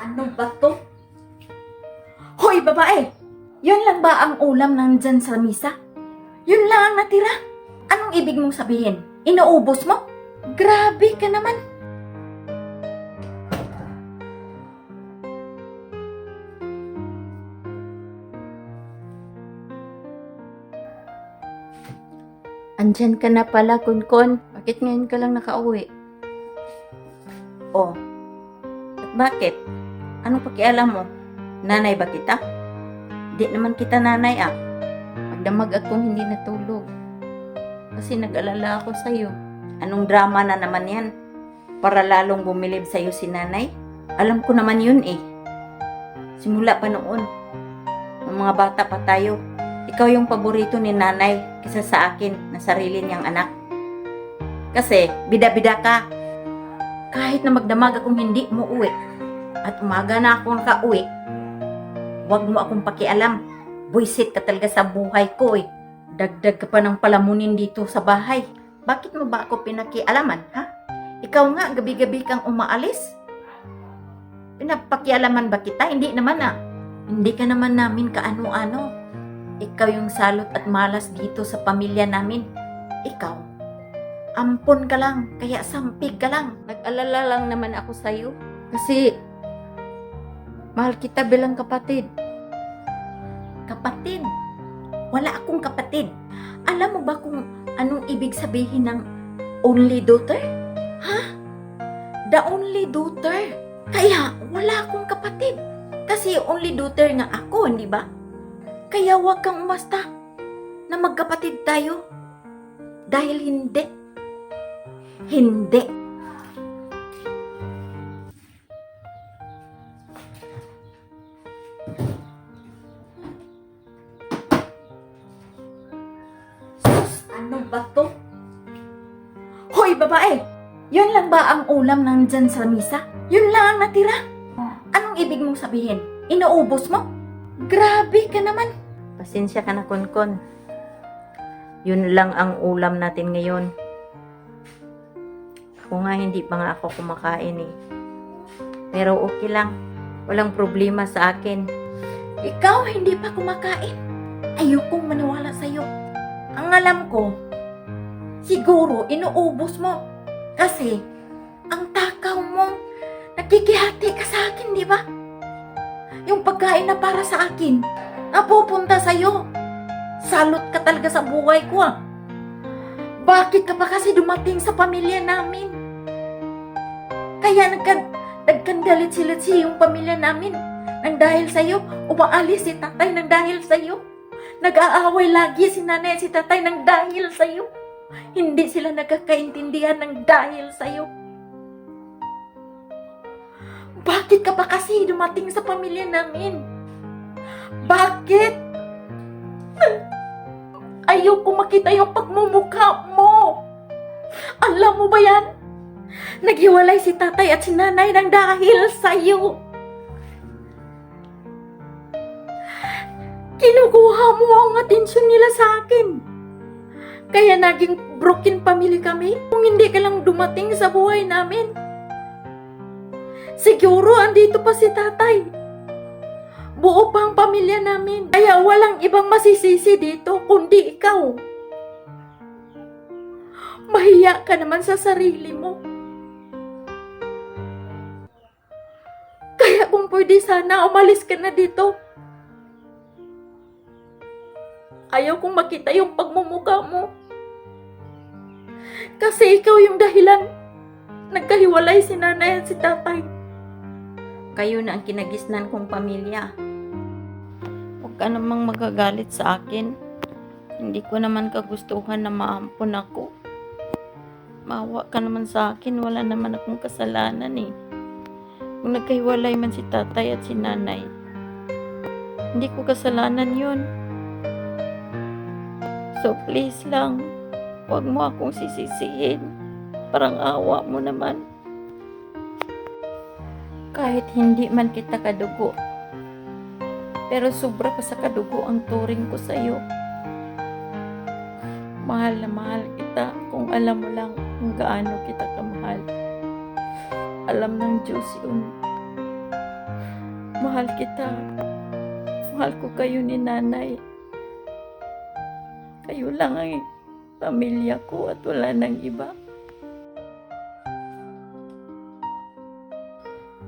Ano ba to? Hoy, babae! Yun lang ba ang ulam nandyan sa misa? Yun lang ang natira? Anong ibig mong sabihin? Inuubos mo? Grabe ka naman! Andyan ka na pala, Kunkon. Bakit ngayon ka lang nakauwi? Oh, at bakit? Anong pakialam mo? Nanay ba kita? Di naman kita nanay ah. Magdamag akong hindi natulog. Kasi nag-alala ako sa'yo. Anong drama na naman yan? Para lalong bumilib sa'yo si nanay? Alam ko naman yun eh. Simula pa noon. Nung mga bata pa tayo. Ikaw yung paborito ni nanay kaysa sa akin na sarili niyang anak. Kasi bida-bida ka. Kahit na magdamag akong hindi mo uwi at umaga na ako nakauwi, huwag mo akong pakialam. Buisit ka talaga sa buhay ko eh. Dagdag ka pa ng palamunin dito sa bahay. Bakit mo ba ako pinakialaman, ha? Ikaw nga, gabi-gabi kang umaalis. Pinapakialaman ba kita? Hindi naman ah. Hindi ka naman namin kaano-ano. Ikaw yung salot at malas dito sa pamilya namin. Ikaw, ampon ka lang, kaya sampig ka lang. Nag-alala lang naman ako sa'yo. Kasi, mahal kita bilang kapatid. Kapatid? Wala akong kapatid. Alam mo ba kung anong ibig sabihin ng only daughter? Ha? The only daughter? Kaya, wala akong kapatid. Kasi only daughter nga ako, hindi ba? Kaya huwag kang umasta na magkapatid tayo. Dahil hindi. Hindi. Sus, ano ba to? Hoy, babae! Yun lang ba ang ulam nandyan sa misa? Yun lang ang natira? Anong ibig mong sabihin? Inuubos mo? Grabe ka naman! Pasensya ka na, Kunkon. Yun lang ang ulam natin ngayon. Ako nga, hindi pa nga ako kumakain eh. Pero okay lang. Walang problema sa akin. Ikaw, hindi pa kumakain? Ayokong maniwala sa'yo. Ang alam ko, siguro inuubos mo. Kasi, ang takaw mo, nakikihati ka sa akin, di ba? Yung pagkain na para sa akin, napupunta sa'yo. Salot ka talaga sa buhay ko ah. Bakit ka pa kasi dumating sa pamilya namin? Kaya nagkandalit-silit yung pamilya namin. Nang dahil sa'yo, umaalis si tatay nang dahil sa'yo. Nag-aaway lagi si nanay at si tatay nang dahil sa'yo. Hindi sila nagkakaintindihan nang dahil sa'yo. Bakit ka pa kasi dumating sa pamilya namin? Bakit? Ayoko makita yung pagmumukha mo. Alam mo ba yan? Naghiwalay si tatay at si nanay nang dahil sa'yo. Kinukuha mo ang atensyon nila sa akin. Kaya naging broken family kami kung hindi ka lang dumating sa buhay namin. Siguro andito pa si tatay. Buo pa ang pamilya namin. Kaya walang ibang masisisi dito kundi ikaw. Mahiya ka naman sa sarili mo. Kaya kung pwede sana umalis ka na dito. Ayaw kong makita yung pagmumukha mo. Kasi ikaw yung dahilan. Nagkahiwalay si nanay at si tatay. Kayo na ang kinagisnan kong pamilya. Huwag ka namang magagalit sa akin. Hindi ko naman kagustuhan na maampon ako. Maawa ka naman sa akin. Wala naman akong kasalanan eh. Kung nagkahiwalay man si tatay at si nanay, hindi ko kasalanan yun. So please lang, huwag mo akong sisisihin. Parang awa mo naman. Kahit hindi man kita kadugo, pero sobra pa sa kadugo ang turing ko sa'yo. Mahal na mahal kita kung alam mo lang kung gaano kita kamahal. Alam ng Diyos yun. Mahal kita. Mahal ko kayo ni nanay. Kayo lang ang pamilya ko at wala nang iba.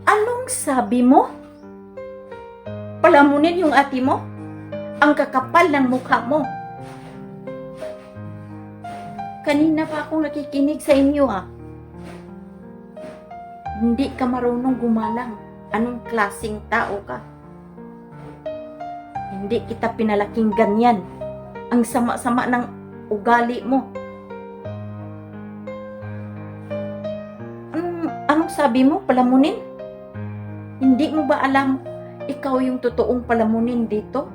Anong sabi mo? Palamunin yung ate mo? Ang kakapal ng mukha mo. Kanina pa akong nakikinig sa inyo Hindi ka marunong gumalang. Anong klaseng tao ka? Hindi kita pinalaking ganyan. Ang sama-sama ng ugali mo. Anong sabi mo? Palamunin? Hindi mo ba alam ikaw yung totoong palamunin dito?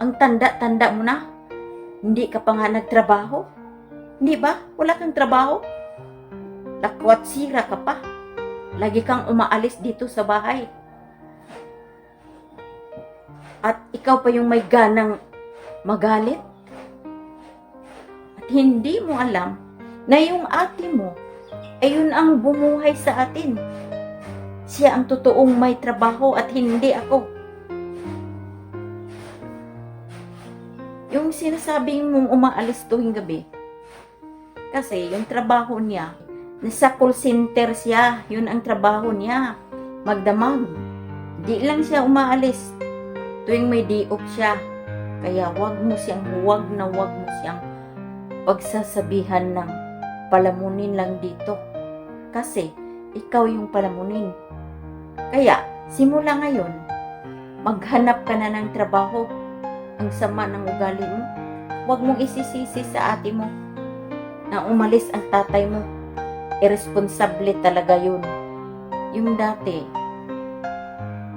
Ang tanda-tanda mo na. Hindi ka pa nga nagtrabaho. Hindi ba? Wala kang trabaho? Lakwat sira ka pa. Lagi kang umaalis dito sa bahay. At ikaw pa yung may ganang magalit. At hindi mo alam na yung ate mo ay yun ang bumuhay sa atin. Siya ang totoong may trabaho at hindi ako. Yung sinasabing mong umaalis tuwing gabi, kasi yung trabaho niya, nasa call center siya, yun ang trabaho niya, magdamag. Di lang siya umaalis tuwing may day off siya. Kaya wag mo siyang pagsasabihan ng palamunin lang dito. Kasi ikaw yung palamunin. Kaya simula ngayon, maghanap ka na ng trabaho. Ang sama ng ugali mo. Wag mong isisisi sa ate mo na umalis ang tatay mo. Irresponsable talaga yun. Yung dati,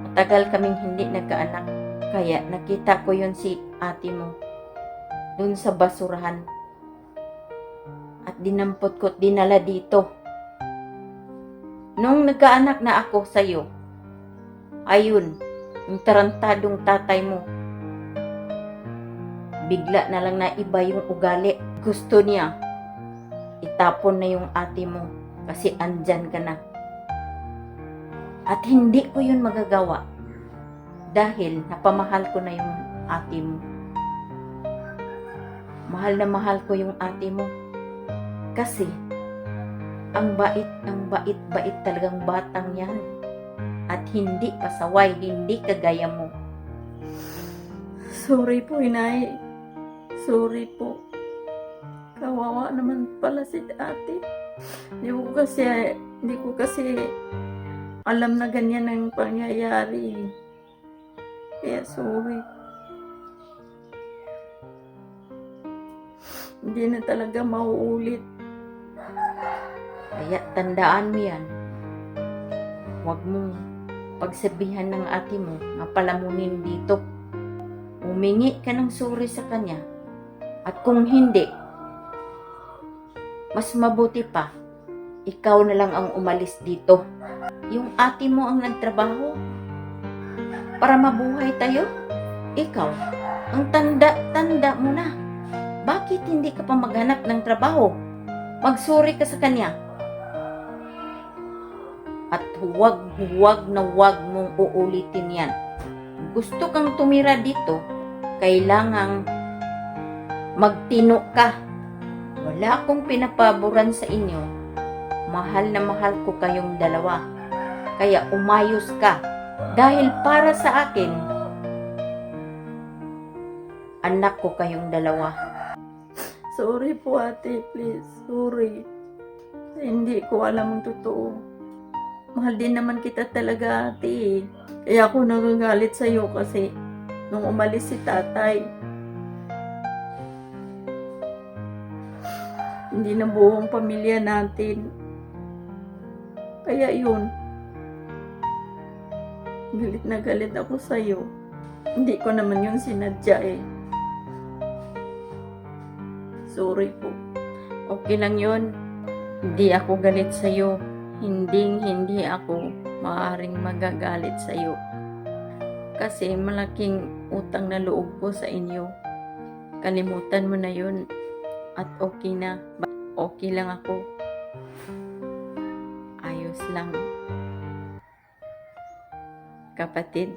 matagal kaming hindi nagkaanak. Kaya nakita ko yun si ate mo dun sa basurahan. At dinampot ko at dinala dito. Nung nagkaanak na ako sa'yo, ayun, yung tarantadong tatay mo, bigla na lang na iba yung ugali. Gusto niya itapon na yung ate mo kasi andyan ka na. At hindi ko yun magagawa dahil napamahal ko na yung ate mo. Mahal na mahal ko yung ate mo kasi ang bait talagang batang yan at hindi pasaway, hindi kagaya mo. Sorry po, inay. Sorry po. Kawawa naman pala si ate. Hindi ko kasi alam na ganyan ang pangyayari. Kaya sorry. Hindi na talaga mauulit. Kaya tandaan mo yan. Huwag mong pagsabihan ng ate mo na palamunin dito. Humingi ka ng sorry sa kanya. At kung hindi, mas mabuti pa, ikaw na lang ang umalis dito. Yung ate mo ang nagtrabaho para mabuhay tayo. Ikaw, ang tanda-tanda mo na. Bakit hindi ka pa maghanap ng trabaho? Magsuri ka sa kanya. At huwag mong uulitin yan. Gusto kang tumira dito, kailangang magtino ka. Wala akong pinapaboran sa inyo. Mahal na mahal ko kayong dalawa. Kaya umayos ka. Dahil para sa akin, anak ko kayong dalawa. Sorry po ate, please. Sorry. Hindi ko alam ang totoo. Mahal din naman kita talaga ate. Kaya ako nagagalit sa'yo kasi nung umalis si tatay, hindi na buong pamilya natin. Kaya yun, galit na galit ako sa'yo. Hindi ko naman yun sinadya eh. Sorry po. Okay lang yun. Hindi ako galit sa'yo. Hindi ako maaaring magagalit sa'yo. Kasi malaking utang na loob ko sa inyo. Kalimutan mo na yun. At okay na. Okay lang ako. Ayos lang. kapatid.